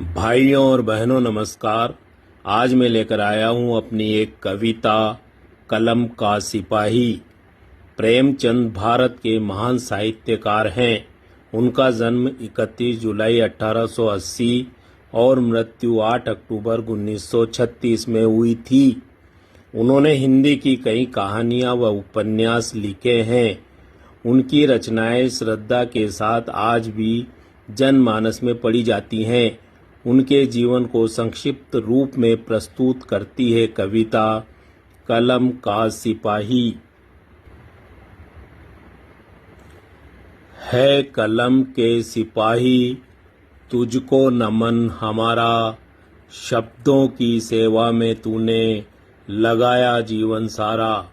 भाइयों और बहनों नमस्कार। आज मैं लेकर आया हूं अपनी एक कविता कलम का सिपाही। प्रेमचंद भारत के महान साहित्यकार हैं। उनका जन्म 31 जुलाई 1880 और मृत्यु 8 अक्टूबर 1936 में हुई थी। उन्होंने हिंदी की कई कहानियां व उपन्यास लिखे हैं। उनकी रचनाएं श्रद्धा के साथ आज भी जनमानस में पढ़ी जाती हैं। उनके जीवन को संक्षिप्त रूप में प्रस्तुत करती है कविता कलम का सिपाही। है कलम के सिपाही तुझको नमन हमारा, शब्दों की सेवा में तूने लगाया जीवन सारा।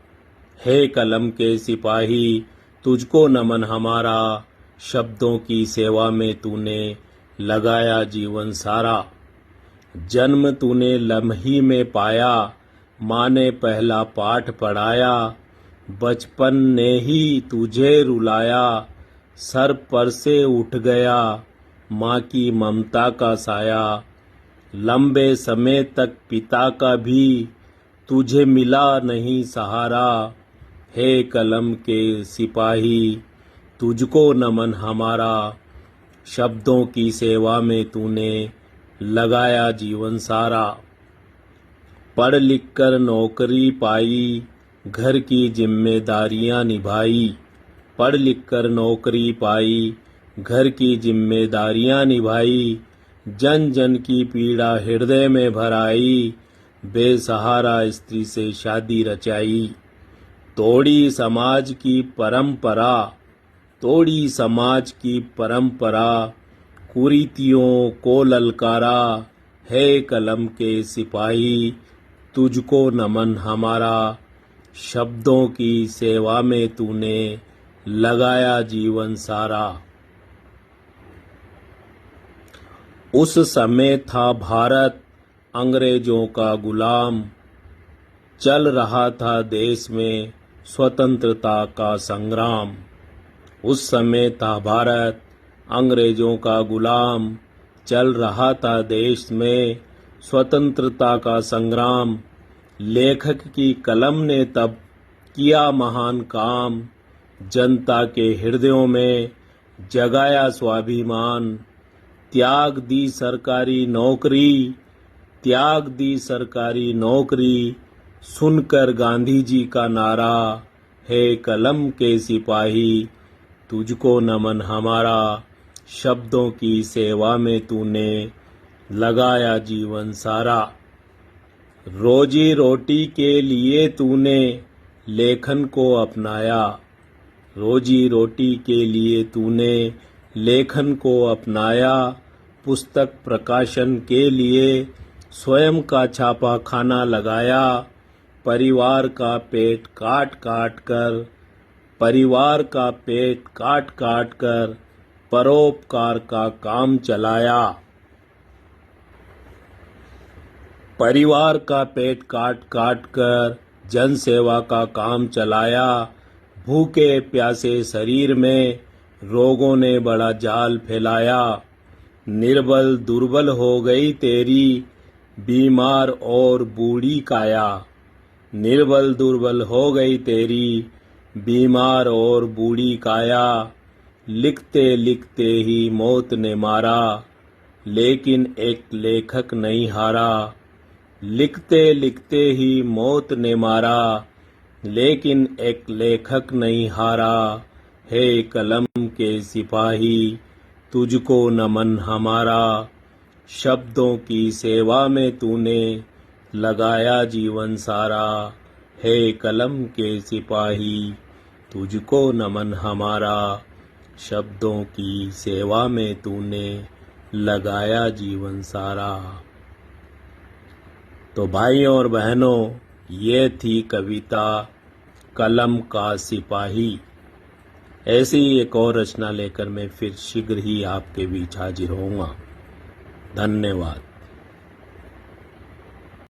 है कलम के सिपाही तुझको नमन हमारा, शब्दों की सेवा में तूने लगाया जीवन सारा। जन्म तूने लम्ही में पाया, माँ ने पहला पाठ पढ़ाया। बचपन ने ही तुझे रुलाया, सर पर से उठ गया माँ की ममता का साया। लंबे समय तक पिता का भी तुझे मिला नहीं सहारा। हे कलम के सिपाही तुझको नमन हमारा, शब्दों की सेवा में तूने लगाया जीवन सारा। पढ़ लिख कर नौकरी पाई, घर की जिम्मेदारियां निभाई। पढ़ लिख कर नौकरी पाई, घर की जिम्मेदारियां निभाई। जन जन की पीड़ा हृदय में भराई, बेसहारा स्त्री से शादी रचाई। तोड़ी समाज की परंपरा, तोड़ी समाज की परंपरा, कुरीतियों को ललकारा। है कलम के सिपाही तुझको नमन हमारा, शब्दों की सेवा में तूने लगाया जीवन सारा। उस समय था भारत अंग्रेजों का गुलाम, चल रहा था देश में स्वतंत्रता का संग्राम। उस समय था भारत अंग्रेजों का गुलाम, चल रहा था देश में स्वतंत्रता का संग्राम। लेखक की कलम ने तब किया महान काम, जनता के हृदयों में जगाया स्वाभिमान। त्याग दी सरकारी नौकरी, त्याग दी सरकारी नौकरी, सुनकर गांधी जी का नारा। है कलम के सिपाही तुझको नमन हमारा, शब्दों की सेवा में तूने लगाया जीवन सारा। रोजी रोटी के लिए तूने लेखन को अपनाया, रोजी रोटी के लिए तूने लेखन को अपनाया। पुस्तक प्रकाशन के लिए स्वयं का छापा खाना लगाया। परिवार का पेट काट काट कर, परिवार का पेट काट काट कर परोपकार का काम चलाया। परिवार का पेट काट काट कर जन सेवा का काम चलाया। भूखे प्यासे शरीर में रोगों ने बड़ा जाल फैलाया। निर्बल दुर्बल हो गई तेरी बीमार और बूढ़ी काया। निर्बल दुर्बल हो गई तेरी बीमार और बूढ़ी काया। लिखते लिखते ही मौत ने मारा, लेकिन एक लेखक नहीं हारा। लिखते लिखते ही मौत ने मारा, लेकिन एक लेखक नहीं हारा। हे कलम के सिपाही तुझको नमन हमारा, शब्दों की सेवा में तूने लगाया जीवन सारा। हे कलम के सिपाही तुझको नमन हमारा, शब्दों की सेवा में तूने लगाया जीवन सारा। तो भाइयों और बहनों, ये थी कविता कलम का सिपाही। ऐसी ही एक और रचना लेकर मैं फिर शीघ्र ही आपके बीच हाजिर होऊंगा। धन्यवाद।